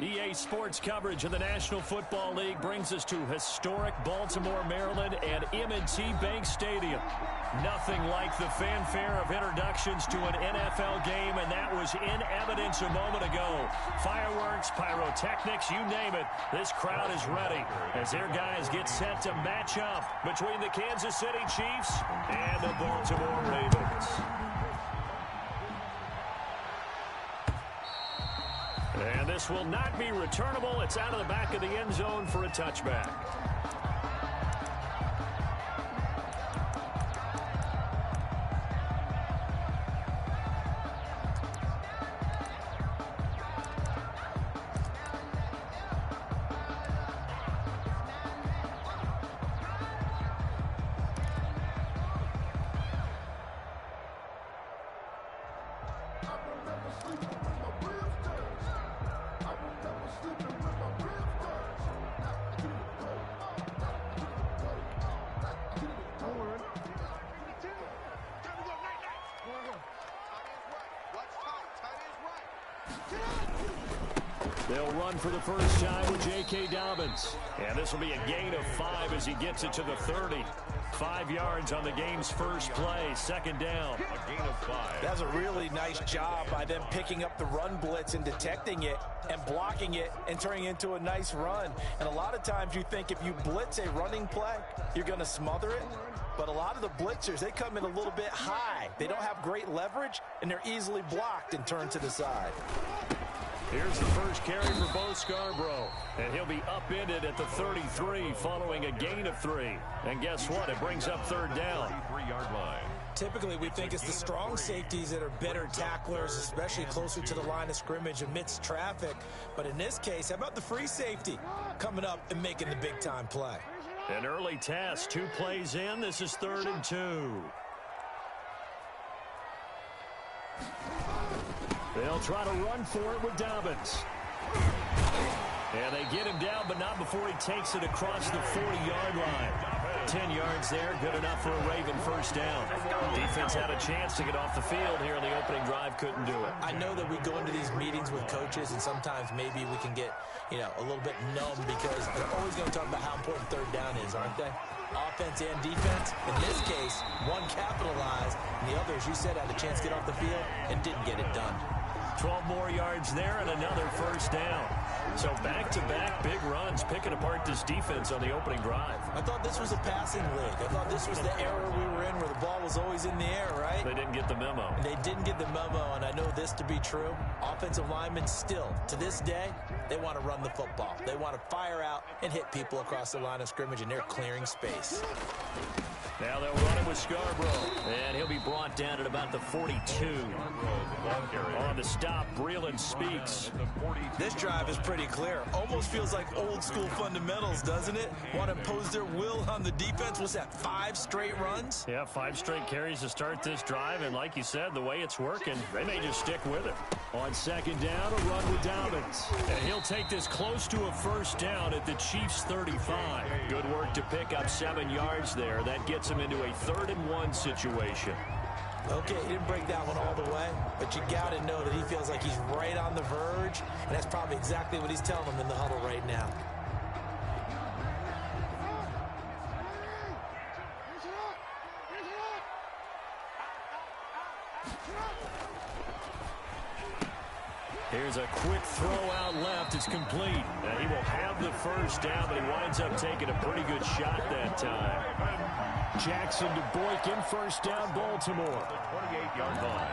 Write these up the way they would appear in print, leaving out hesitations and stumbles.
EA Sports coverage of the National Football League brings us to historic Baltimore, Maryland at M&T Bank Stadium. Nothing like the fanfare of introductions to an NFL game, and that was in evidence a moment ago. Fireworks, pyrotechnics, you name it. This crowd is ready as their guys get set to match up between the Kansas City Chiefs and the Baltimore Ravens. And this will not be returnable. It's out of the back of the end zone for a touchback. They'll run for the first time with J.K. Dobbins. And this will be a gain of 5 as he gets it to the 30. 5 yards on the game's first play, second down. A gain of 5. That's a really nice job by them picking up the run blitz and detecting it and blocking it and turning it into a nice run. And a lot of times you think if you blitz a running play, you're going to smother it. But a lot of the blitzers, they come in a little bit high. They don't have great leverage, and they're easily blocked and turned to the side. Here's the first carry for Bo Scarborough, and he'll be upended at the 33 following a gain of 3. And guess what? It brings up third down. 33-yard line. Typically, we think it's the strong safeties that are better tacklers, especially closer to the line of scrimmage amidst traffic. But in this case, how about the free safety coming up and making the big-time play? An early test, 2 plays in. This is 3rd and 2. They'll try to run for it with Dobbins. And they get him down, but not before he takes it across the 40-yard line. 10 yards there, good enough for a Raven first down. Defense had a chance to get off the field here in the opening drive, couldn't do it. I know that we go into these meetings with coaches, and sometimes maybe we can get, a little bit numb because they're always going to talk about how important third down is, aren't they? Offense and defense. In this case, one capitalized, and the other, as you said, had a chance to get off the field and didn't get it done. 12 more yards there and another first down. So back-to-back big runs, picking apart this defense on the opening drive. I thought this was a passing league. I thought this was the era we were in where the ball was always in the air, right? They didn't get the memo. They didn't get the memo, and I know this to be true. Offensive linemen still, to this day, they want to run the football. They want to fire out and hit people across the line of scrimmage, and they're clearing space. Now they'll run it with Scarborough, and he'll be brought down at about the 42. On the stop, Breeland speaks. This drive is pretty clear. Almost feels like old school fundamentals, doesn't it? Want to impose their will on the defense. What's that, 5 straight runs? Yeah, 5 straight carries to start this drive, and like you said, the way it's working, they may just stick with it. On second down, a run with Dobbins. And he'll take this close to a first down at the Chiefs' 35. Good work to pick up 7 yards there. That gets him into a 3rd and 1 situation. Okay, he didn't break that one all the way, but you got to know that he feels like he's right on the verge, and that's probably exactly what he's telling them in the huddle right now. Here's a quick throw out left. It's complete. And he will have the first down, but he winds up taking a pretty good shot that time. Jackson to Boykin, first down, Baltimore. 28-yard line.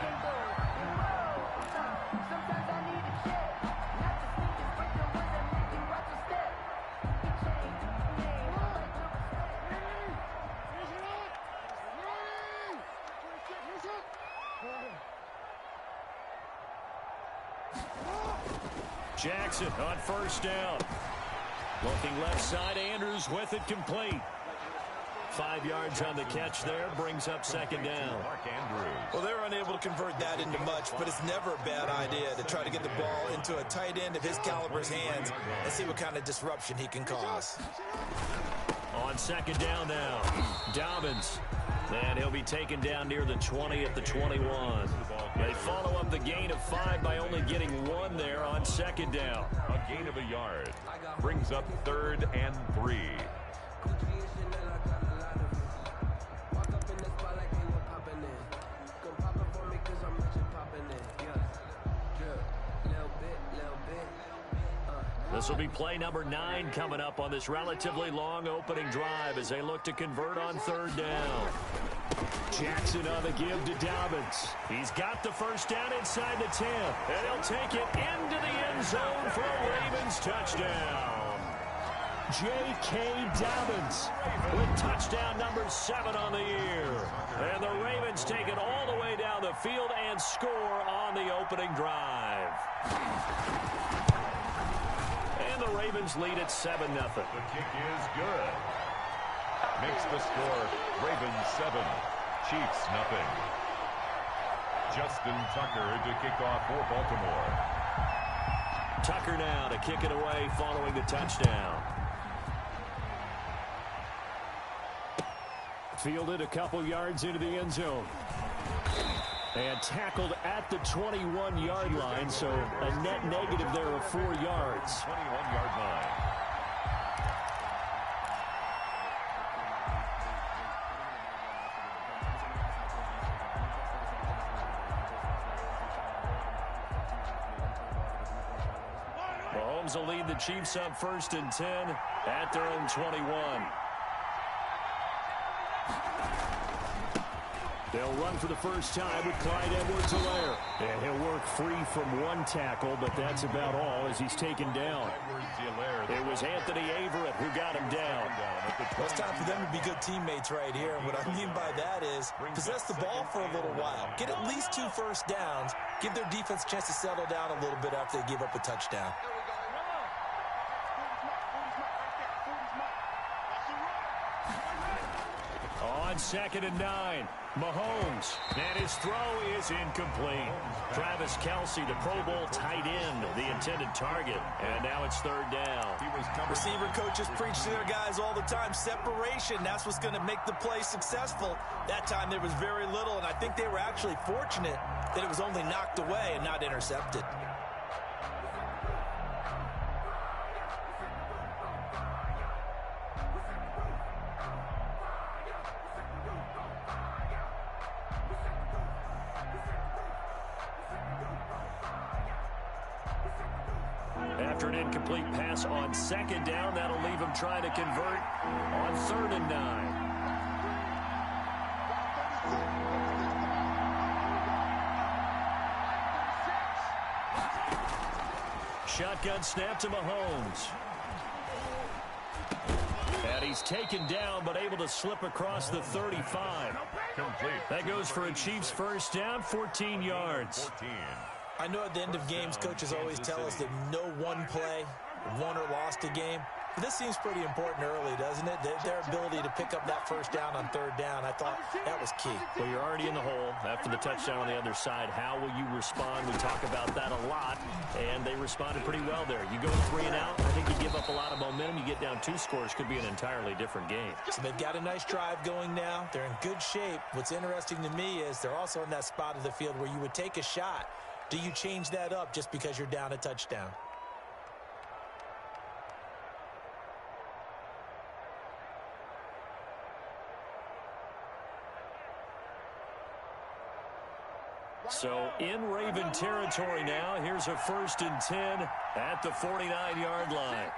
Jackson on first down. Looking left side, Andrews with it complete. 5 yards on the catch there, brings up second down. Well, they're unable to convert that into much, but it's never a bad idea to try to get the ball into a tight end of his caliber's hands and see what kind of disruption he can cause. On second down now, Dobbins. And he'll be taken down near the 20 at the 21. They follow up the gain of 5 by only getting 1 there on second down. A gain of a yard. Brings up 3rd and 3. This will be play number 9 coming up on this relatively long opening drive as they look to convert on 3rd down. Jackson on the give to Dobbins. He's got the first down inside the 10. And he'll take it into the end zone for a Ravens touchdown. J.K. Dobbins with touchdown number 7 on the year. And the Ravens take it all the way down the field and score on the opening drive. And the Ravens lead at 7-0. The kick is good. Makes the score Ravens 7, Chiefs 0. Justin Tucker to kick off for Baltimore. Tucker now to kick it away following the touchdown. Fielded a couple yards into the end zone. And tackled at the 21-yard line, so a net negative there of 4 yards. 21-yard line. Mahomes will lead the Chiefs up 1st and 10 at their own 21. They'll run for the first time with Clyde Edwards-Helaire. And he'll work free from 1 tackle, but that's about all as he's taken down. It was Anthony Averett who got him down. Well, it's time for them to be good teammates right here. And what I mean by that is possess the ball for a little while. Get at least 2 first downs. Give their defense a chance to settle down a little bit after they give up a touchdown. On 2nd and 9, Mahomes, and his throw is incomplete. Travis Kelce, the Pro Bowl tight end, the intended target, and now it's 3rd down. Receiver coaches preach to their guys all the time, separation, that's what's going to make the play successful. That time there was very little, and I think they were actually fortunate that it was only knocked away and not intercepted. After an incomplete pass on second down, that'll leave him trying to convert on 3rd and 9. Shotgun snap to Mahomes. And he's taken down, but able to slip across the 35. Complete. That goes for a Chiefs first down, 14 yards. 14. I know at the end of games, coaches always tell us that no one play won or lost a game. But this seems pretty important early, doesn't it? Their ability to pick up that first down on 3rd down, I thought that was key. Well, you're already in the hole after the touchdown on the other side. How will you respond? We talk about that a lot, and they responded pretty well there. You go 3 and out, I think you give up a lot of momentum. You get down 2 scores, could be an entirely different game. So they've got a nice drive going now. They're in good shape. What's interesting to me is they're also in that spot of the field where you would take a shot. Do you change that up just because you're down a touchdown? So in Raven territory now. Here's a 1st and 10 at the 49-yard line.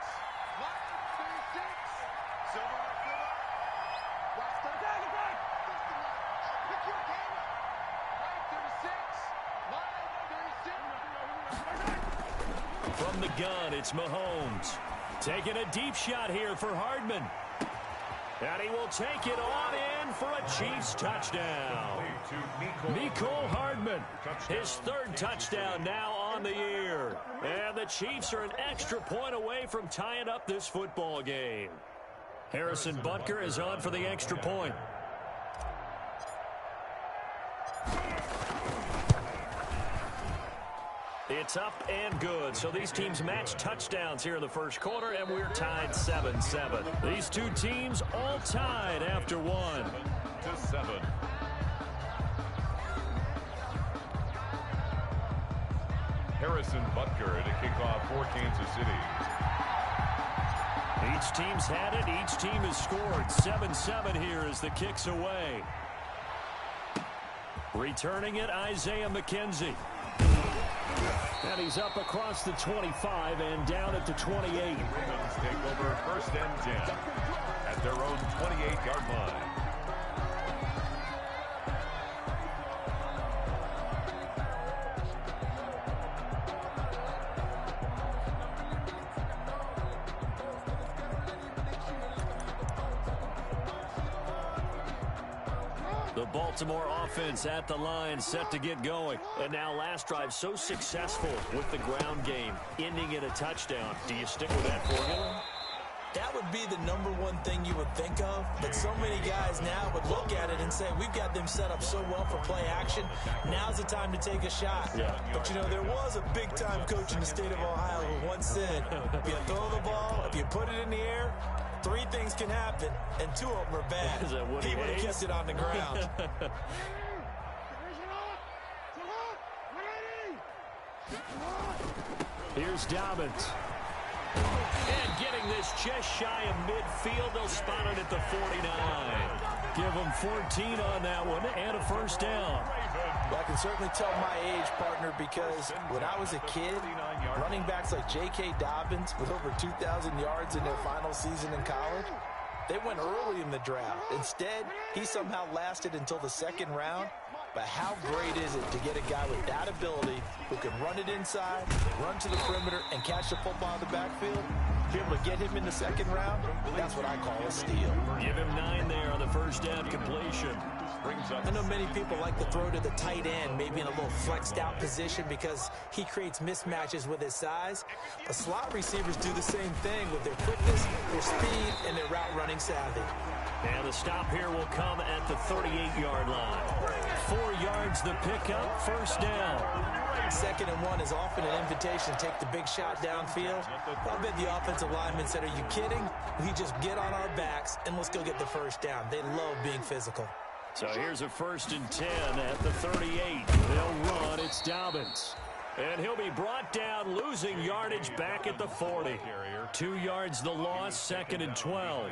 From the gun, it's Mahomes. Taking a deep shot here for Hardman. And he will take it on in for a Chiefs touchdown. Mecole Hardman, his 3rd touchdown now on the year. And the Chiefs are an extra point away from tying up this football game. Harrison Butker is on for the extra point. It's up and good. So these teams match touchdowns here in the first quarter, and we're tied 7-7. These two teams all tied after 1. 7-7. Harrison Butker to kick off for Kansas City. Each team's had it. Each team has scored. 7-7 here as the kick's away. Returning it, Isaiah McKenzie. And he's up across the 25 and down at the 28. Ravens take over 1st and 10 at their own 28-yard line. The Baltimore offense at the line, set to get going. And now last drive so successful with the ground game, ending in a touchdown. Do you stick with that formula? That would be the #1 thing you would think of, but so many guys now would look at it and say, we've got them set up so well for play action. Now's the time to take a shot. Yeah. But, you know, there was a big-time coach in the state of Ohio who once said, if you throw the ball, if you put it in the air, 3 things can happen, and 2 of them are bad. Is that what he would have kept it on the ground. Here's Dobbins. And getting this just shy of midfield. They'll spot it at the 49. Give them 14 on that one and a first down. Well, I can certainly tell my age, partner, because when I was a kid, running backs like J.K. Dobbins with over 2,000 yards in their final season in college, they went early in the draft. Instead, he somehow lasted until the 2nd round. But how great is it to get a guy with that ability who can run it inside, run to the perimeter, and catch the football in the backfield? Be able to get him in the 2nd round, that's what I call a steal. Give him 9 there on the first down completion. I know many people like to throw to the tight end, maybe in a little flexed out position because he creates mismatches with his size. But slot receivers do the same thing with their quickness, their speed, and their route running savvy. And the stop here will come at the 38-yard line. 4 yards the pickup, first down. 2nd and 1 is often an invitation to take the big shot downfield. I bet the offensive lineman said, are you kidding? We just get on our backs and let's go get the first down. They love being physical. So here's a 1st and 10 at the 38. They'll run. It's Dobbins. And he'll be brought down, losing yardage back at the 40. 2 yards the loss, 2nd and 12.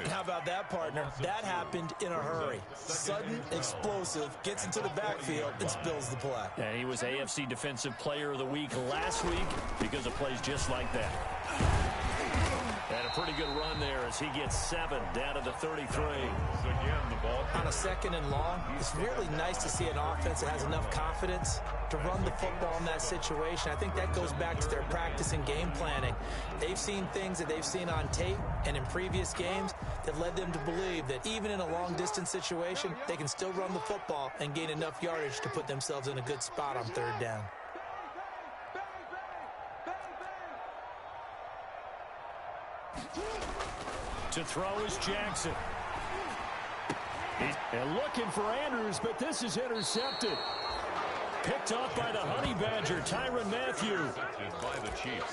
How about that, partner? That happened in a hurry. Sudden, explosive, gets into the backfield, and spills the play. And he was AFC Defensive Player of the Week last week because of plays just like that. And a pretty good run there as he gets 7 down to the 33. On a 2nd and long, it's really nice to see an offense that has enough confidence to run the football in that situation. I think that goes back to their practice and game planning. They've seen things that they've seen on tape and in previous games that led them to believe that even in a long-distance situation, they can still run the football and gain enough yardage to put themselves in a good spot on 3rd down. To throw is Jackson. And looking for Andrews, but this is intercepted. Picked off by the Honey Badger, Tyrann Mathieu.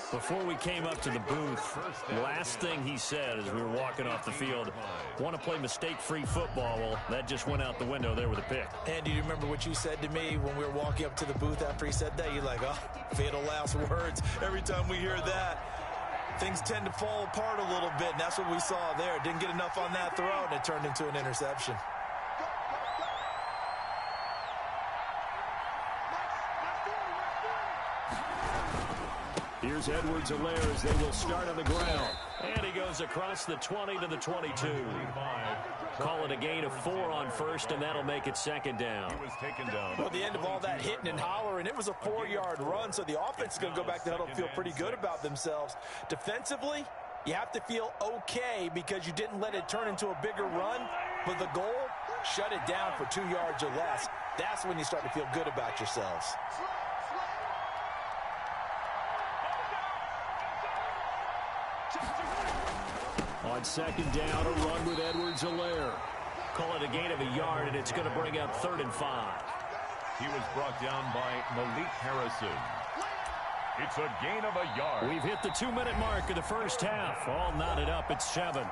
Before we came up to the booth, last thing he said as we were walking off the field, want to play mistake-free football. Well, that just went out the window there with a pick. Andy, do you remember what you said to me when we were walking up to the booth after he said that? You're like, oh, fatal last words. Every time we hear that, things tend to fall apart a little bit, and that's what we saw there. Didn't get enough on that throw, and it turned into an interception. Here's Edwards-Helaire as they will start on the ground. And he goes across the 20 to the 22. Call it a gain of 4 on 1st, and that'll make it 2nd down. Well, at the end of all that hitting and hollering, it was a 4-yard run, so the offense is going to go back to huddle and feel pretty good about themselves. Defensively, you have to feel okay because you didn't let it turn into a bigger run, but the goal, shut it down for 2 yards or less. That's when you start to feel good about yourselves. On 2nd down, a run with Edwards-Helaire. Call it a gain of a yard, and it's going to bring up 3rd and 5. He was brought down by Malik Harrison. It's a gain of a yard. We've hit the 2-minute mark of the first half. All knotted up at 7.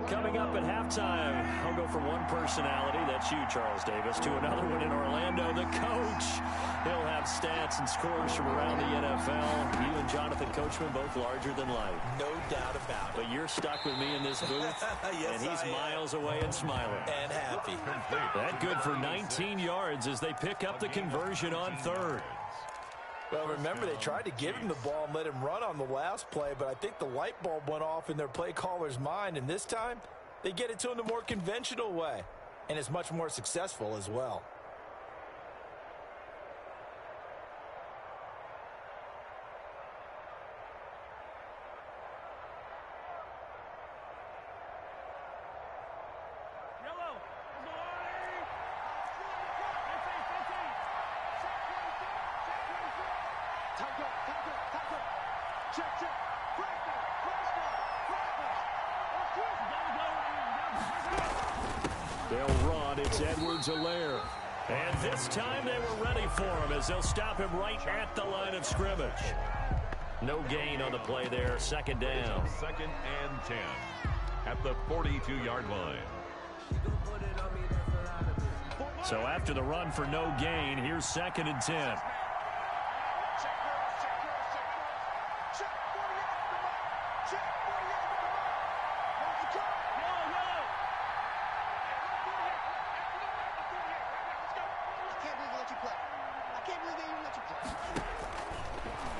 Coming up at halftime, I'll go from one personality, that's you, Charles Davis, to another one in Orlando, the coach. He'll have stats and scores from around the NFL. You and Jonathan Coachman, both larger than life. No doubt about it. But you're stuck with me in this booth, yes, and he's miles away and smiling. And happy. That good for 19 yards as they pick up the conversion on 3rd. Well, remember, they tried to give him the ball and let him run on the last play, but I think the light bulb went off in their play caller's mind, and this time, they get it to him the more conventional way, and it's much more successful as well. They'll run. It's Edwards-Helaire. And this time they were ready for him as they'll stop him right at the line of scrimmage. No gain on the play there. 2nd down. 2nd and 10 at the 42-yard line. So after the run for no gain, here's 2nd and 10.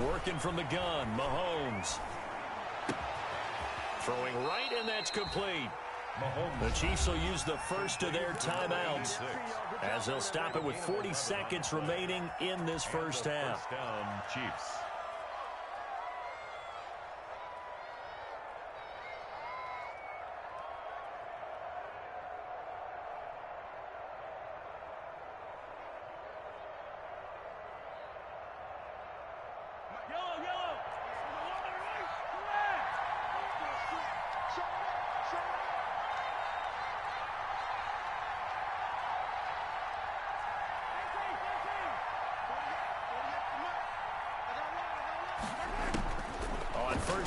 Working from the gun, Mahomes. Throwing right, and that's complete. The Chiefs will use the first of their timeouts as they'll stop it with 40 seconds remaining in this first half. First down, Chiefs.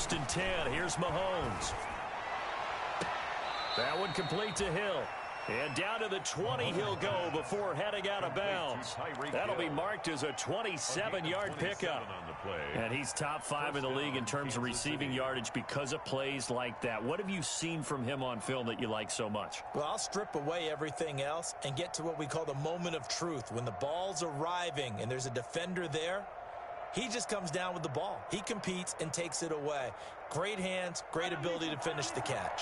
1st and 10. Here's Mahomes. That one complete to Hill. And down to the 20 he'll go before heading out of bounds. That'll be marked as a 27-yard pickup. And he's top 5 in the league in terms of receiving yardage because of plays like that. What have you seen from him on film that you like so much? Well, I'll strip away everything else and get to what we call the moment of truth. When the ball's arriving and there's a defender there, he just comes down with the ball. He competes and takes it away. Great hands, great ability to finish the catch.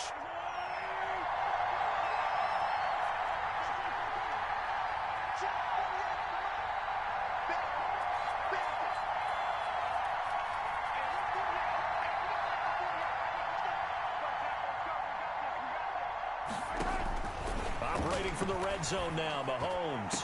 Operating from the red zone now, Mahomes.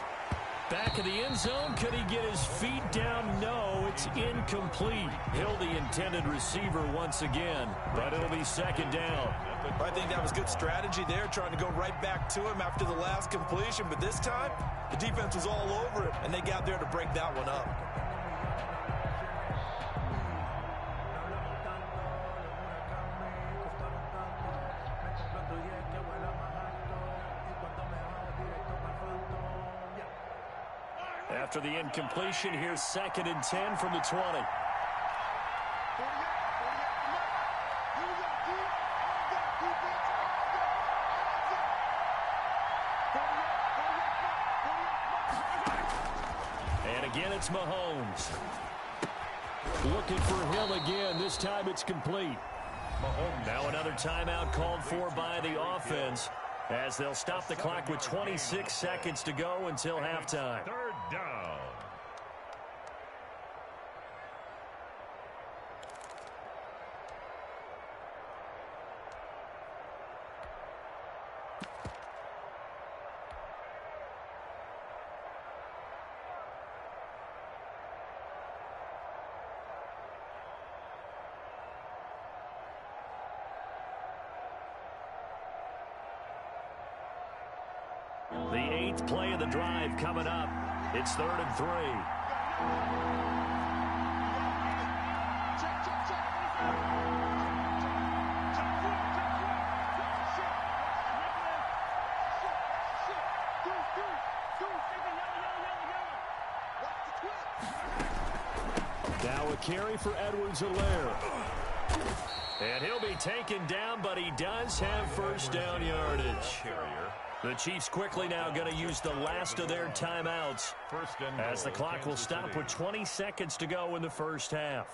Back in the end zone, could he get his feet down? No, it's incomplete. Hill, the intended receiver once again, but it'll be 2nd down. I think that was good strategy there, trying to go right back to him after the last completion, but this time, the defense was all over him, and they got there to break that one up. After the incompletion, here's 2nd and 10 from the 20. And again, it's Mahomes. Looking for Hill again. This time it's complete. Now another timeout called for by the offense, as they'll stop the clock with 26 seconds to go until halftime. 3rd down. The 8th play of the drive coming up. It's 3rd and 3. Now a carry for Edwards-Helaire. And he'll be taken down, but he does have 1st down yardage. The Chiefs quickly now going to use the last of their timeouts as the clock will stop with 20 seconds to go in the 1st half.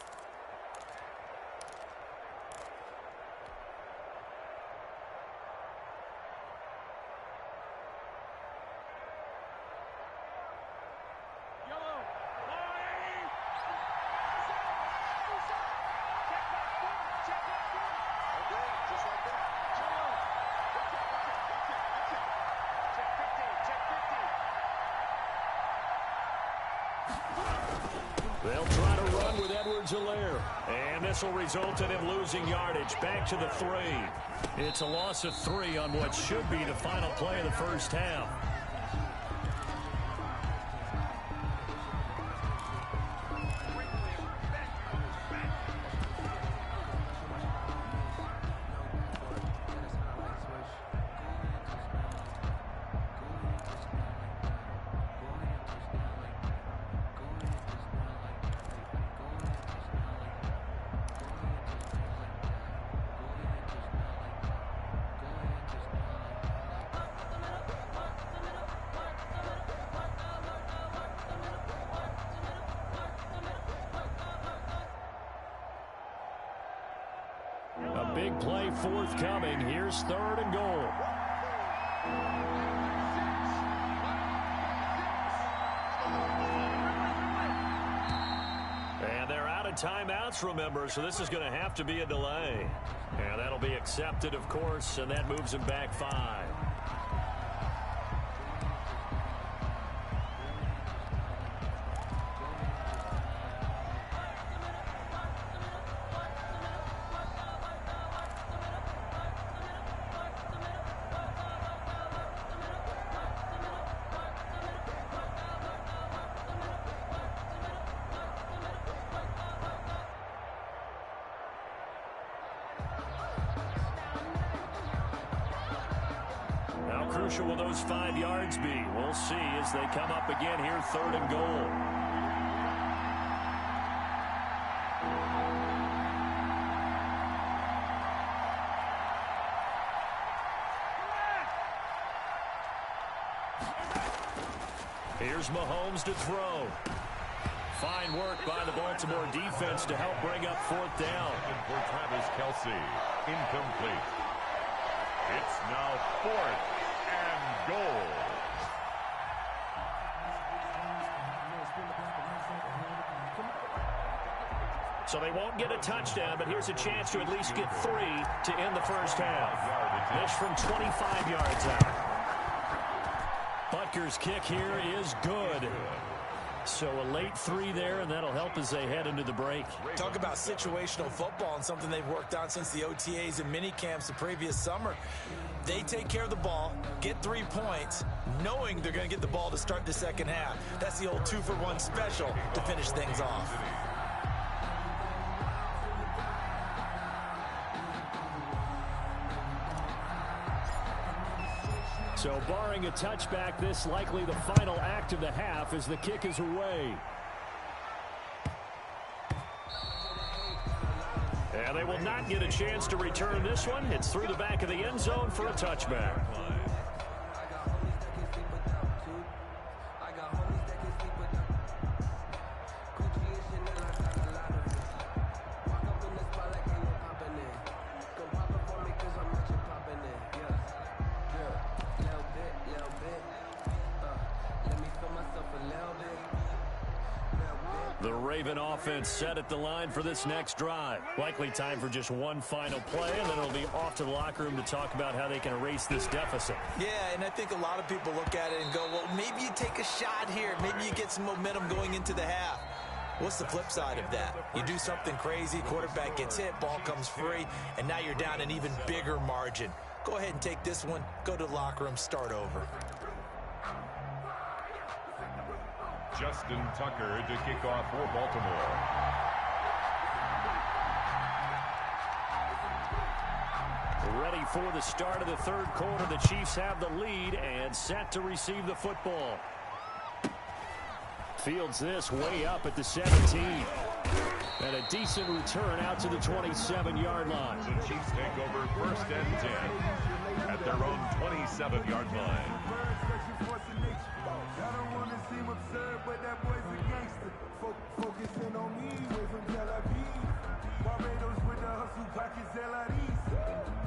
They'll try to run with Edwards-Helaire. And this will result in him losing yardage back to the 3. It's a loss of 3 on what should be the final play of the 1st half. A big play forthcoming. Here's 3rd and goal. And they're out of timeouts, remember, so this is going to have to be a delay. And that'll be accepted, of course, and that moves them back 5. crucial will those 5 yards be? We'll see as they come up again here, 3rd and goal. Here's Mahomes to throw. Fine work by the Baltimore defense to help bring up 4th down. For Travis Kelce, incomplete. It's now 4th and goal. So they won't get a touchdown, but here's a chance to at least get 3 to end the first half. This from 25 yards out. Butker's kick here is good. So a late 3 there, and that'll help as they head into the break. Talk about situational football and something they've worked on since the OTAs and mini camps the previous summer. They take care of the ball, get 3 points, knowing they're going to get the ball to start the second half. That's the old 2-for-1 special to finish things off. So barring a touchback, this likely the final act of the half as the kick is away. And they will not get a chance to return this one. It's through the back of the end zone for a touchback. The Raven offense set at the line for this next drive. Likely time for just one final play, and then it'll be off to the locker room to talk about how they can erase this deficit. Yeah, and I think a lot of people look at it and go, well, maybe you take a shot here. Maybe you get some momentum going into the half. What's the flip side of that? You do something crazy, quarterback gets hit, ball comes free, and now you're down an even bigger margin. Go ahead and take this one, go to the locker room, start over. Justin Tucker to kick off for Baltimore. Ready for the start of the 3rd quarter. The Chiefs have the lead and set to receive the football. Fields this way up at the 17. And a decent return out to the 27-yard line. The Chiefs take over 1st and 10 at their own 27-yard line. I don't want to seem absurd, but that boy's a gangster. Focusing on me, way from Tel Aviv. Barbados with the hustle, pockets LREs.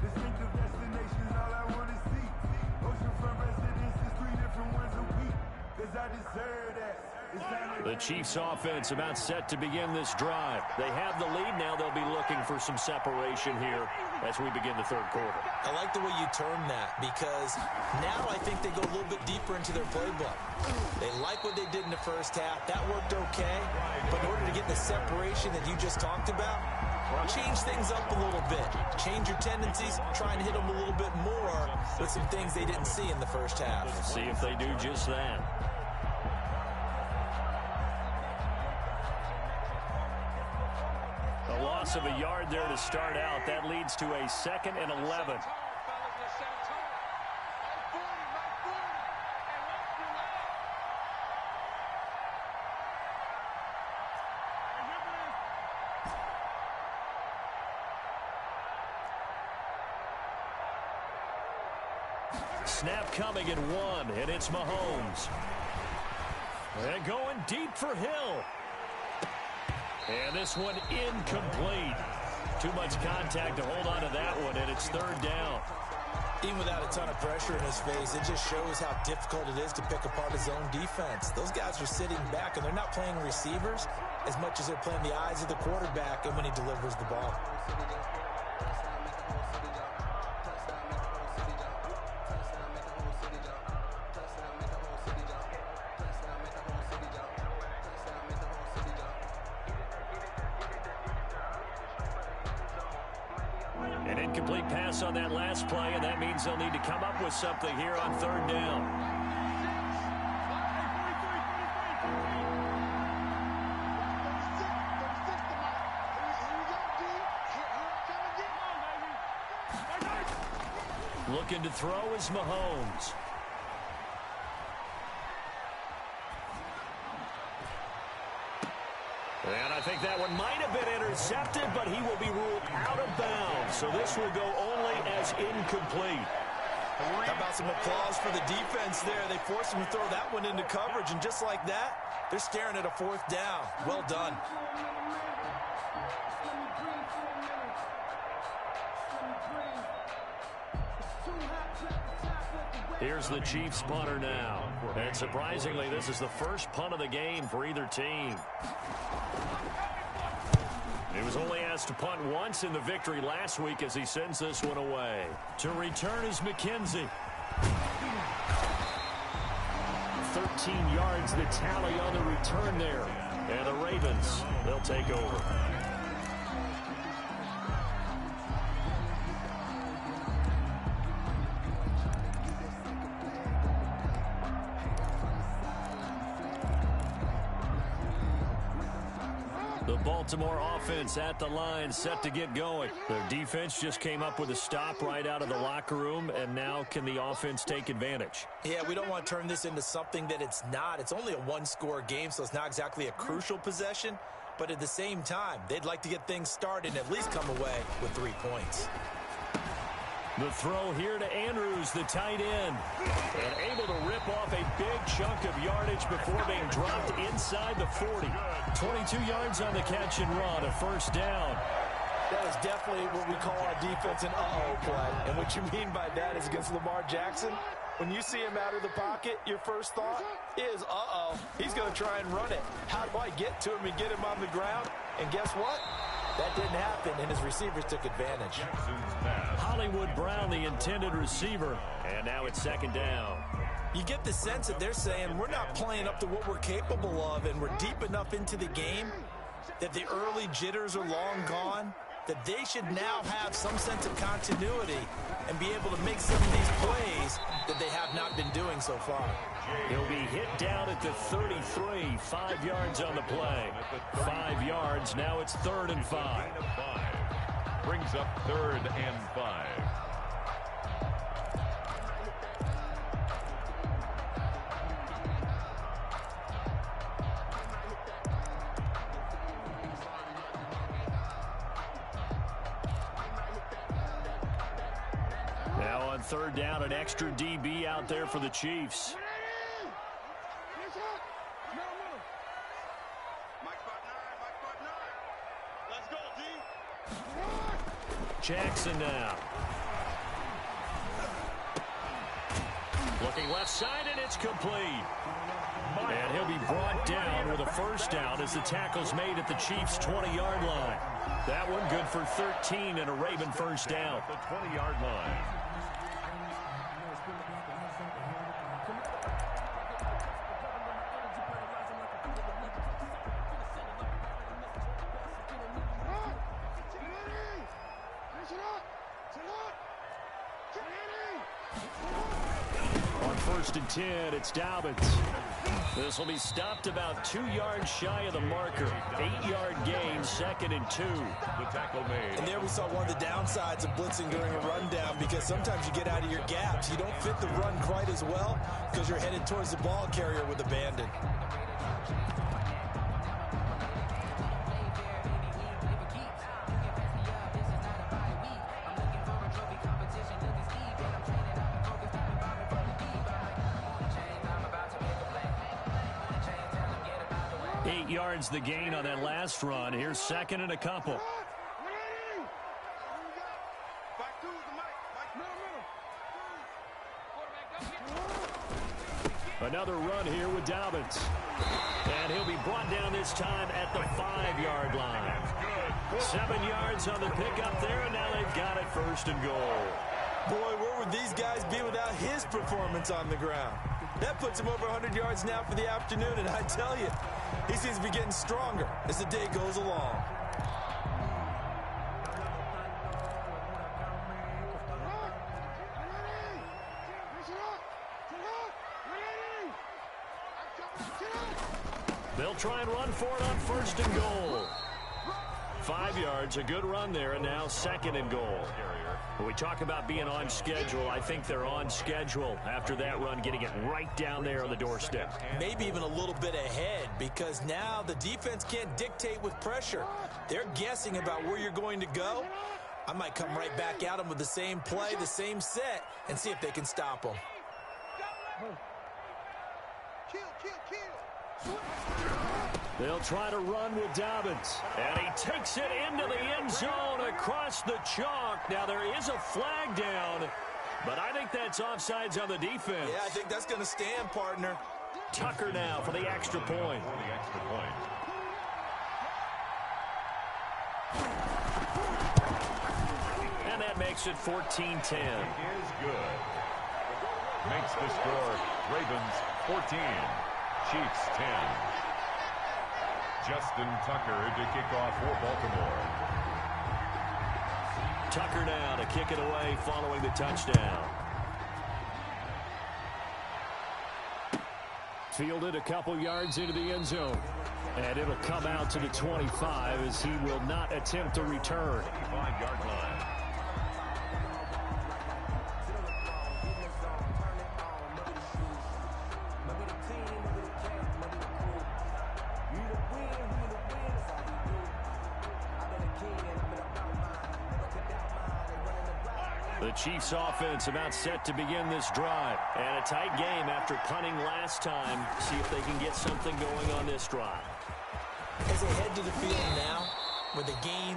Distinctive destinations, all I want to see. Oceanfront residences, 3 different ones a week. Cause I deserve that. The Chiefs offense about set to begin this drive. They have the lead. Now they'll be looking for some separation here as we begin the 3rd quarter. I like the way you term that because now I think they go a little bit deeper into their playbook. They like what they did in the first half. That worked okay. But in order to get the separation that you just talked about, change things up a little bit. Change your tendencies. Try and hit them a little bit more with some things they didn't see in the first half. Let's see if they do just that. A loss of a yard there to start out. That leads to a 2nd and 11. Snap coming at 1, and it's Mahomes. And going deep for Hill. And this one incomplete. Too much contact to hold on to that one, and it's 3rd down. Even without a ton of pressure in his face, it just shows how difficult it is to pick apart his own defense. Those guys are sitting back, and they're not playing receivers as much as they're playing the eyes of the quarterback and when he delivers the ball. An incomplete pass on that last play, and that means they'll need to come up with something here on 3rd down. Looking to throw is Mahomes. And I think that one might have been intercepted, but he will be ruled out of bounds. So this will go only as incomplete. How about some applause for the defense there? They forced him to throw that one into coverage, and just like that, they're staring at a 4th down. Well done. Here's the Chiefs punter now. And surprisingly, this is the first punt of the game for either team. He was only asked to punt once in the victory last week as he sends this one away. To return is McKenzie. 13 yards the tally on the return there. And the Ravens, they'll take over. Baltimore offense at the line, set to get going. Their defense just came up with a stop right out of the locker room, and now can the offense take advantage? Yeah, we don't want to turn this into something that it's not. It's only a one-score game, so it's not exactly a crucial possession. But at the same time, they'd like to get things started and at least come away with 3 points. The throw here to Andrews, the tight end. And able to rip off a big chunk of yardage before being dropped inside the 40. 22 yards on the catch and run, a 1st down. That is definitely what we call our defense an uh-oh play. And what you mean by that is against Lamar Jackson, when you see him out of the pocket, your first thought is, uh-oh, he's going to try and run it. How do I get to him and get him on the ground? And guess what? That didn't happen, and his receivers took advantage. Hollywood Brown, the intended receiver, and now it's 2nd down. You get the sense that they're saying we're not playing up to what we're capable of, and we're deep enough into the game that the early jitters are long gone, that they should now have some sense of continuity and be able to make some of these plays that they have not been doing so far. He'll be hit down at the 33, 5 yards on the play. 5 yards, now it's 3rd and 5. Brings up 3rd and 5. Now on 3rd down, an extra DB out there for the Chiefs. Jackson now. Looking left side, and it's complete. And he'll be brought down with a 1st down as the tackle's made at the Chiefs' 20-yard line. That one good for 13 and a Raven 1st down. The 20-yard line. On 1st and 10, it's Dobbins. This will be stopped about 2 yards shy of the marker. 8-yard gain, 2nd and 2. The tackle made. And there we saw one of the downsides of blitzing during a rundown, because sometimes you get out of your gaps. You don't fit the run quite as well because you're headed towards the ball carrier with abandon. Yards the gain on that last run. Here's 2nd and a couple. Another run here with Dobbins. And he'll be brought down this time at the 5-yard line. 7 yards on the pickup there, and now they've got it 1st and goal. Boy, where would these guys be without his performance on the ground? That puts him over 100 yards now for the afternoon, and I tell you, he seems to be getting stronger as the day goes along. They'll try and run for it on 1st and goal. 5 yards, a good run there, and now 2nd and goal. When we talk about being on schedule, I think they're on schedule after that run, getting it right down there on the doorstep. Maybe even a little bit ahead, because now the defense can't dictate with pressure. They're guessing about where you're going to go. I might come right back at them with the same play, the same set, and see if they can stop them. They'll try to run with Dobbins. And he takes it into the end zone across the chalk. Now, there is a flag down, but I think that's offsides on the defense. Yeah, I think that's going to stand, partner. Tucker now for the extra point. And that makes it 14-10. Is good. Makes the score Ravens 14, Chiefs 10. Justin Tucker to kick off for Baltimore. Tucker now to kick it away following the touchdown. Fielded a couple yards into the end zone. And it'll come out to the 25 as he will not attempt a return. 5-yard line. The Chiefs offense about set to begin this drive. And a tight game after punting last time. See if they can get something going on this drive. As they head to the field now, with the game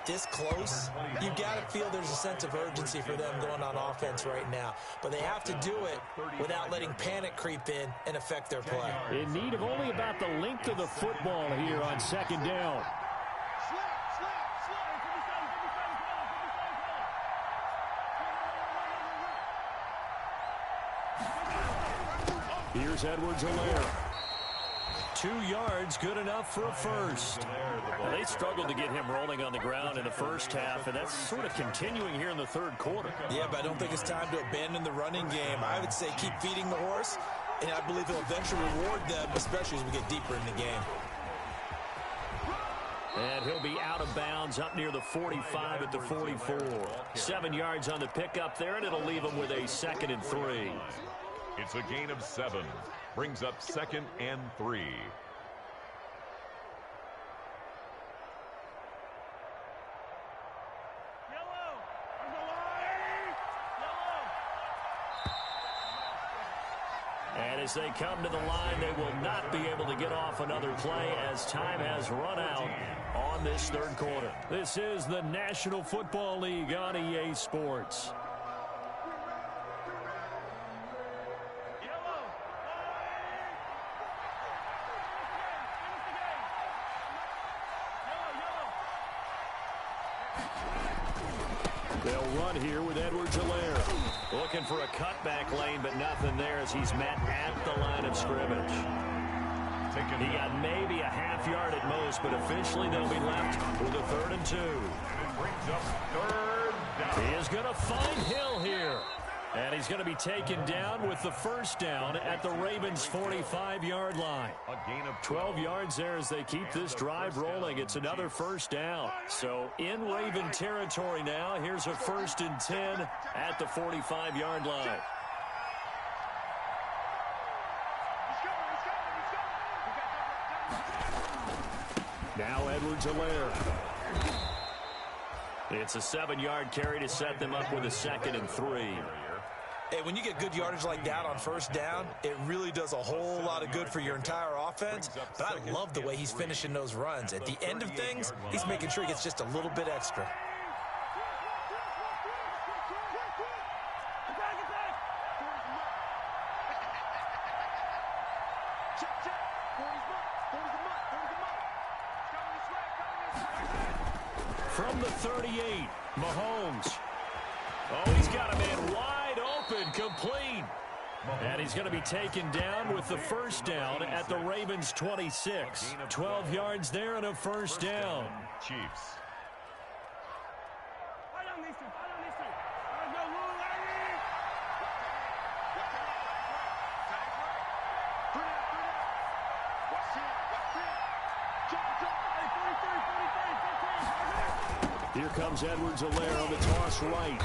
this close, you've got to feel there's a sense of urgency for them going on offense right now. But they have to do it without letting panic creep in and affect their play. In need of only about the length of the football here on second down. Here's Edwards-Helaire. 2 yards, good enough for a first. Now, they struggled to get him rolling on the ground in the first half, and that's sort of continuing here in the third quarter. Yeah, but I don't think it's time to abandon the running game. I would say keep feeding the horse, and I believe he'll eventually reward them, especially as we get deeper in the game. And he'll be out of bounds up near the 45 at the 44. 7 yards on the pickup there, and it'll leave him with a 2nd and 3. It's a gain of 7. Brings up 2nd and 3. And as they come to the line, they will not be able to get off another play as time has run out on this third quarter. This is the National Football League on EA Sports. They'll run here with Edwards-Helaire. Looking for a cutback lane, but nothing there as he's met at the line of scrimmage. He got maybe a half yard at most, but officially they'll be left with a 3rd and 2. It brings up 3rd down. He is going to find Hill here. And he's going to be taken down with the first down at the Ravens' 45-yard line. A gain of 12 yards there as they keep this drive rolling. It's another first down. So in Raven territory now, here's a 1st and 10 at the 45-yard line. Now Edwards-Helaire. It's a 7-yard carry to set them up with a 2nd and 3. Hey, when you get good yardage like that on first down, it really does a whole lot of good for your entire offense. But I love the way he's finishing those runs. At the end of things, he's making sure he gets just a little bit extra. From the 38, Mahomes. Oh, he's got a man wide open, complete. And he's going to be taken down with the first down at the Ravens' 26. 12 yards there and a first down. Chiefs. Here comes Edwards-Helaire on the toss right.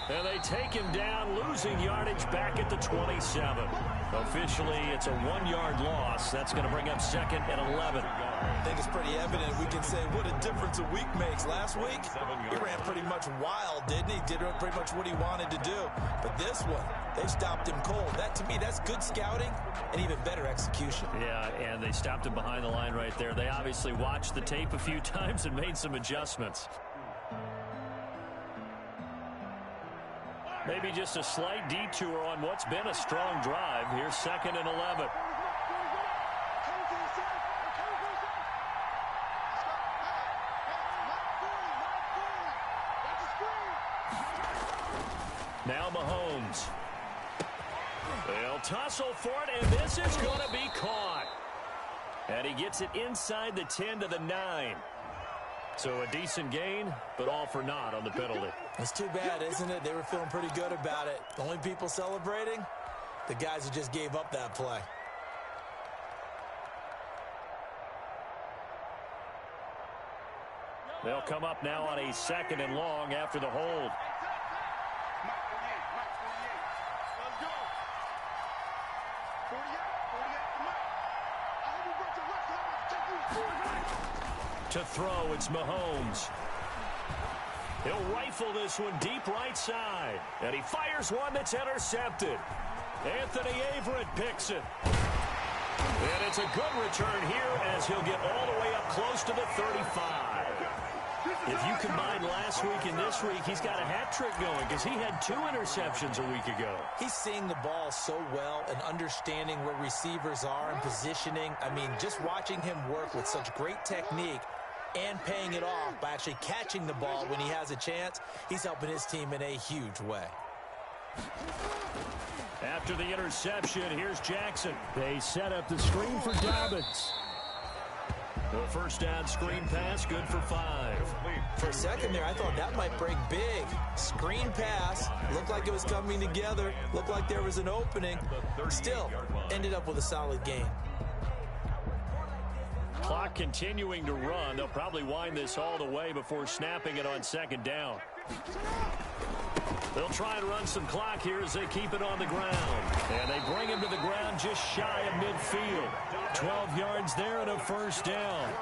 And they take him down, losing yardage back at the 27. Officially, it's a 1-yard loss. That's going to bring up 2nd and 11. I think it's pretty evident. We can say what a difference a week makes. Last week, he ran pretty much wild, didn't he? Did pretty much what he wanted to do. But this one, they stopped him cold. That, to me, that's good scouting and even better execution. Yeah, and they stopped him behind the line right there. They obviously watched the tape a few times and made some adjustments. Maybe just a slight detour on what's been a strong drive. Here's 2nd and 11. Now Mahomes. They'll tussle for it, and this is going to be caught. And he gets it inside the 10 to the 9. So a decent gain, but all for naught on the penalty. It's too bad, isn't it? They were feeling pretty good about it. The only people celebrating, the guys who just gave up that play. They'll come up now on a 2nd and long after the hold. To throw, it's Mahomes. He'll rifle this one deep right side. And he fires one that's intercepted. Anthony Averett picks it. And it's a good return here as he'll get all the way up close to the 35. If you combine last week and this week, he's got a hat trick going because he had 2 interceptions a week ago. He's seeing the ball so well and understanding where receivers are and positioning. I mean, just watching him work with such great technique and paying it off by actually catching the ball when he has a chance, he's helping his team in a huge way. After the interception, here's Jackson. They set up the screen for Dobbins. The first down screen pass, good for 5. For a second there, I thought that might break big. Screen pass, looked like it was coming together, looked like there was an opening. Still, ended up with a solid gain. Clock continuing to run. They'll probably wind this all the way before snapping it on 2nd down. They'll try and run some clock here as they keep it on the ground. And they bring him to the ground just shy of midfield. 12 yards there and a first down.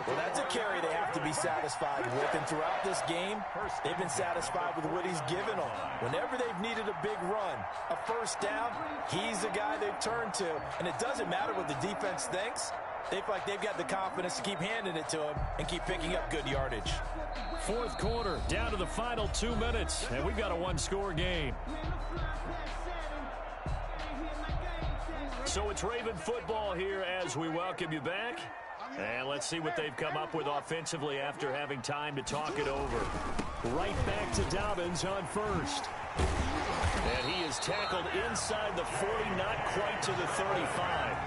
Well, that's a carry they have to be satisfied with. And throughout this game, they've been satisfied with what he's given them. Whenever they've needed a big run, a first down, he's the guy they've turned to. And it doesn't matter what the defense thinks. They feel like they've got the confidence to keep handing it to him and keep picking up good yardage. 4th quarter, down to the final 2 minutes, and we've got a 1-score game. So it's Raven football here as we welcome you back. And let's see what they've come up with offensively after having time to talk it over. Right back to Dobbins on first. And he is tackled inside the 40, not quite to the 35.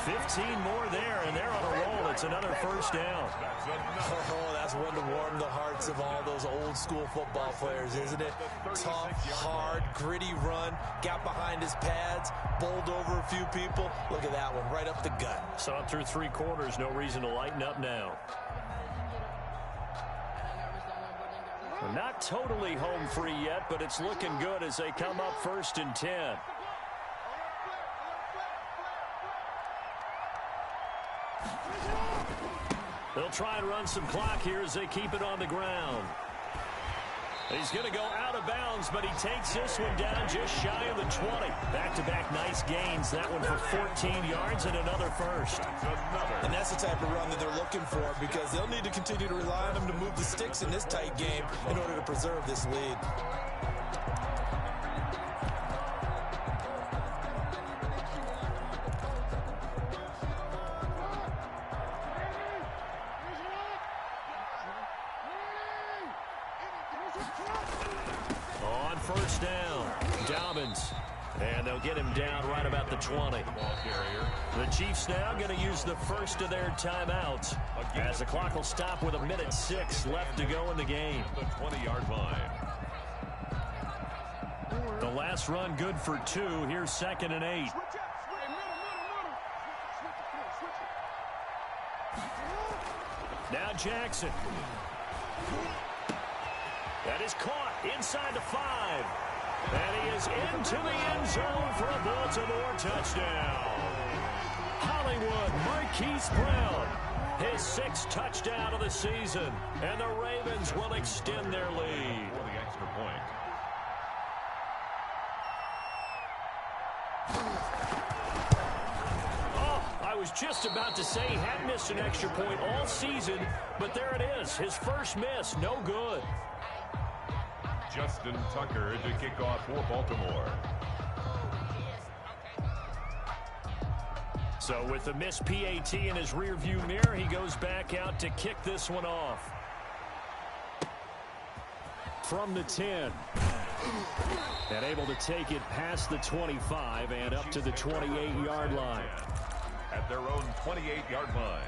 15 more there, and they're on a roll. It's another first down. Oh, that's one to warm the hearts of all those old-school football players, isn't it? Tough, hard, gritty run, got behind his pads, bowled over a few people. Look at that one, right up the gut. Saw it through 3 quarters, no reason to lighten up now. We're not totally home free yet, but it's looking good as they come up 1st and 10. They'll try and run some clock here as they keep it on the ground. He's going to go out of bounds, but he takes this one down just shy of the 20. Back-to-back nice gains. That one for 14 yards and another first. And that's the type of run that they're looking for because they'll need to continue to rely on him to move the sticks in this tight game in order to preserve this lead. On first down, Dobbins. And they'll get him down right about the 20. The Chiefs now going to use the first of their timeouts as the clock will stop with 1:06 left to go in the game. The 20-yard line. The last run good for 2. Here's 2nd and 8. Now Jackson. That is caught inside the 5. And he is into the end zone for a Baltimore touchdown. Hollywood Marquise Brown, his 6th touchdown of the season. And the Ravens will extend their lead. For the extra point. I was just about to say he hadn't missed an extra point all season, but there it is. His first miss, no good. Justin Tucker to kick off for Baltimore. So with the missed PAT in his rearview mirror, he goes back out to kick this one off. From the 10. And able to take it past the 25 and up to the 28-yard line. At their own 28-yard line.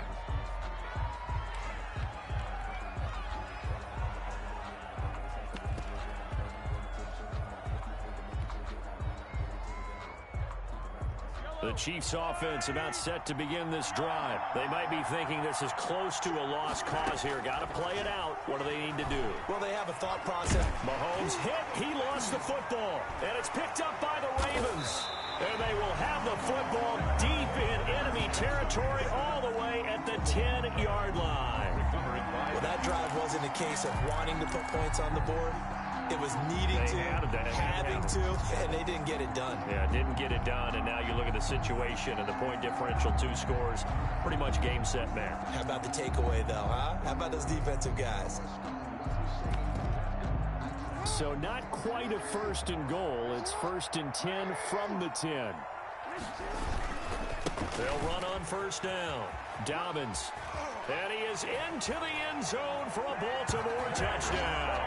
The Chiefs offense about set to begin this drive. They might be thinking this is close to a lost cause here. Got to play it out. What do they need to do? Well, they have a thought process. Mahomes hit. He lost the football. And it's picked up by the Ravens. And they will have the football deep in enemy territory all the way at the 10-yard line. Well, that drive wasn't a case of wanting to put points on the board. It was needing to, having to, and they didn't get it done. Yeah, didn't get it done, and now you look at the situation and the point differential, 2 scores, pretty much game, set, match. How about the takeaway, though, huh? How about those defensive guys? So not quite a 1st and goal. It's 1st and 10 from the 10. They'll run on 1st down. Dobbins. And he is into the end zone for a Baltimore touchdown.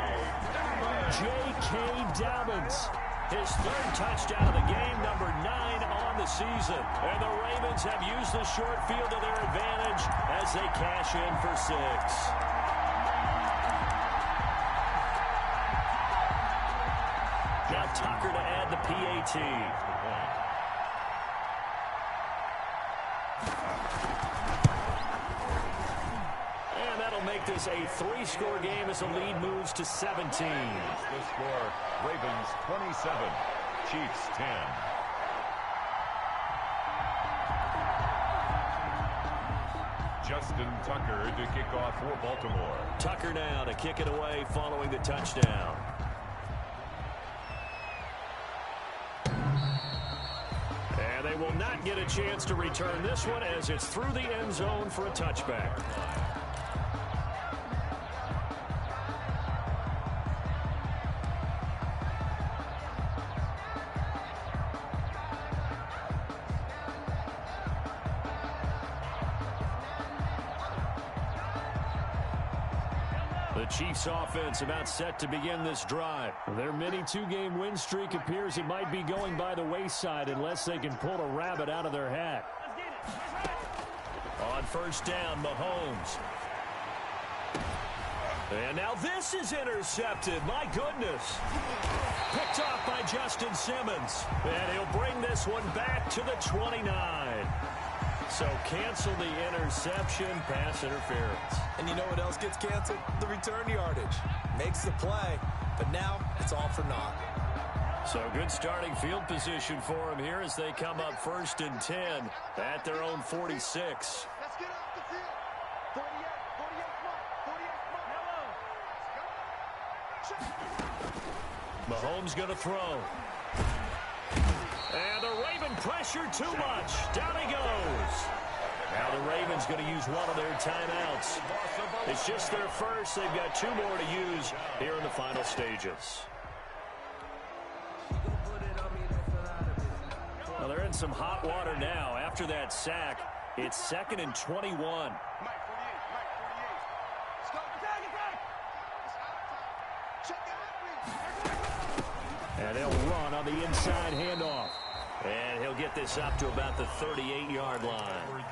J.K. Dobbins. His 3rd touchdown of the game, number 9 on the season. And the Ravens have used the short field to their advantage as they cash in for 6. Now Tucker to add the PAT. And that'll make this a 3-score game as the lead moves to 17. The score, Ravens 27, Chiefs 10. Justin Tucker to kick off for Baltimore. Tucker now to kick it away following the touchdown. And they will not get a chance to return this one as it's through the end zone for a touchback. The Chiefs offense about set to begin this drive. Their mini 2-game win streak appears it might be going by the wayside unless they can pull a rabbit out of their hat. On 1st down, Mahomes. And now this is intercepted. My goodness. Picked off by Justin Simmons. And he'll bring this one back to the 29. So cancel the interception, pass interference. And you know what else gets canceled? The return yardage. Makes the play, but now it's all for naught. So good starting field position for them here as they come up 1st and 10 at their own 46. Let's get off the field. 48, Mahomes going to throw. And the Raven pressure too much. Down he goes. Now the Ravens going to use one of their timeouts. It's just their first. They've got 2 more to use here in the final stages. Well, they're in some hot water now. After that sack, it's 2nd and 21. And they'll run on the inside handoff. And he'll get this up to about the 38-yard line.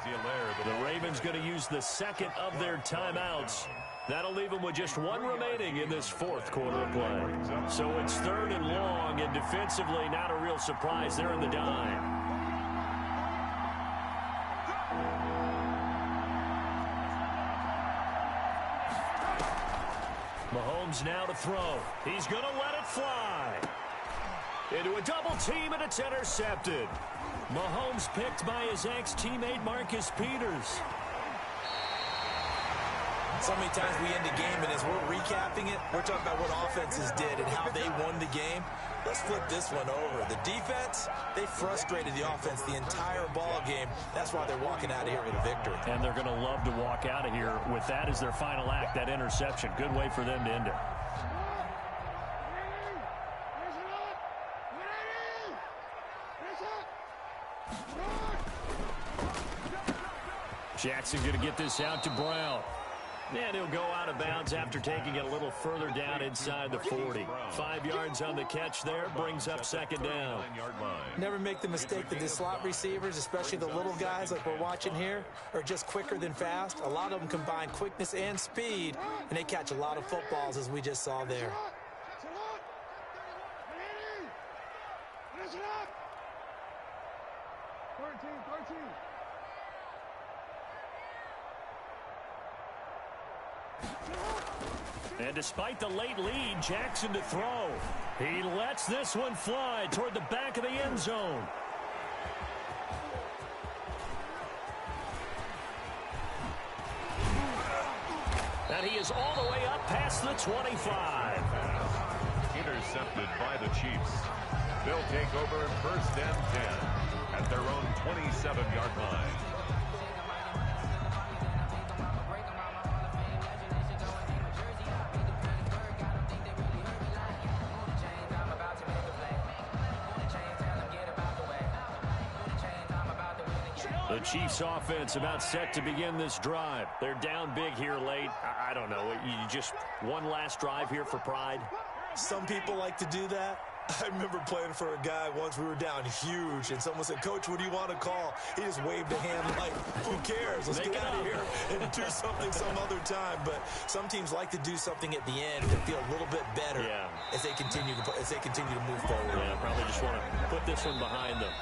The Ravens going to use the 2nd of their timeouts. That'll leave them with just 1 remaining in this 4th quarter of play. So it's 3rd and long, and defensively not a real surprise. They're in the dime. Mahomes now to throw. He's going to let it fly. Into a double team, and it's intercepted. Mahomes picked by his ex-teammate Marcus Peters. So many times we end a game, and as we're recapping it, we're talking about what offenses did and how they won the game. Let's flip this one over. The defense, they frustrated the offense the entire ball game. That's why they're walking out of here with a victory. And they're going to love to walk out of here with that as their final act, that interception. Good way for them to end it. Jackson going to get this out to Brown. And he'll go out of bounds after taking it a little further down inside the 40. 5 yards on the catch there, brings up second down. Never make the mistake that the slot receivers, especially the little guys like we're watching here, are just quicker than fast. A lot of them combine quickness and speed, and they catch a lot of footballs, as we just saw there. And despite the late lead, Jackson to throw. He lets this one fly toward the back of the end zone. And he is all the way up past the 25. Intercepted by the Chiefs. They'll take over first and 10 at their own 27-yard line. The Chiefs offense about set to begin this drive. They're down big here late. I don't know. You just one last drive here for pride. Some people like to do that. I remember playing for a guy once. We were down huge, and someone said, "Coach, what do you want to call?" He just waved a hand like, "Who cares? Let's get out of here and do something some other time." But some teams like to do something at the end to feel a little bit better as they continue to move forward. Yeah, probably just want to put this one behind them.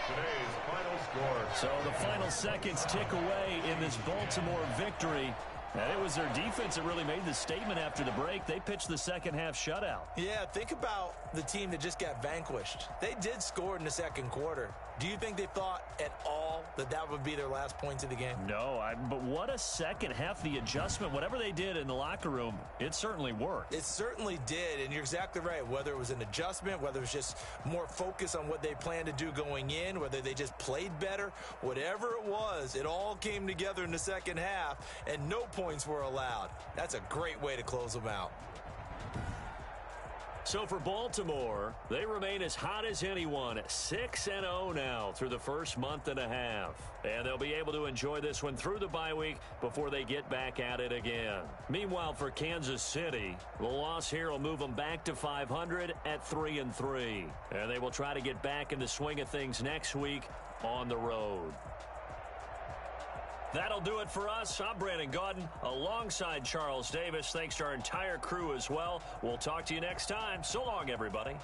Today's final score. So the final seconds tick away in this Baltimore victory. And it was their defense that really made the statement after the break. They pitched the second half shutout. Yeah, think about the team that just got vanquished. They did score in the second quarter. Do you think they thought at all that that would be their last points of the game? No, but what a second half. The adjustment, whatever they did in the locker room, it certainly worked. It certainly did, and you're exactly right. Whether it was an adjustment, whether it was just more focus on what they planned to do going in, whether they just played better, whatever it was, it all came together in the second half, and no points were allowed. That's a great way to close them out. So for Baltimore, they remain as hot as anyone, 6-0 now through the first month and a half. And they'll be able to enjoy this one through the bye week before they get back at it again. Meanwhile, for Kansas City, the loss here will move them back to 500 at 3-3. And they will try to get back in the swing of things next week on the road. That'll do it for us. I'm Brandon Gaudin alongside Charles Davis. Thanks to our entire crew as well. We'll talk to you next time. So long, everybody.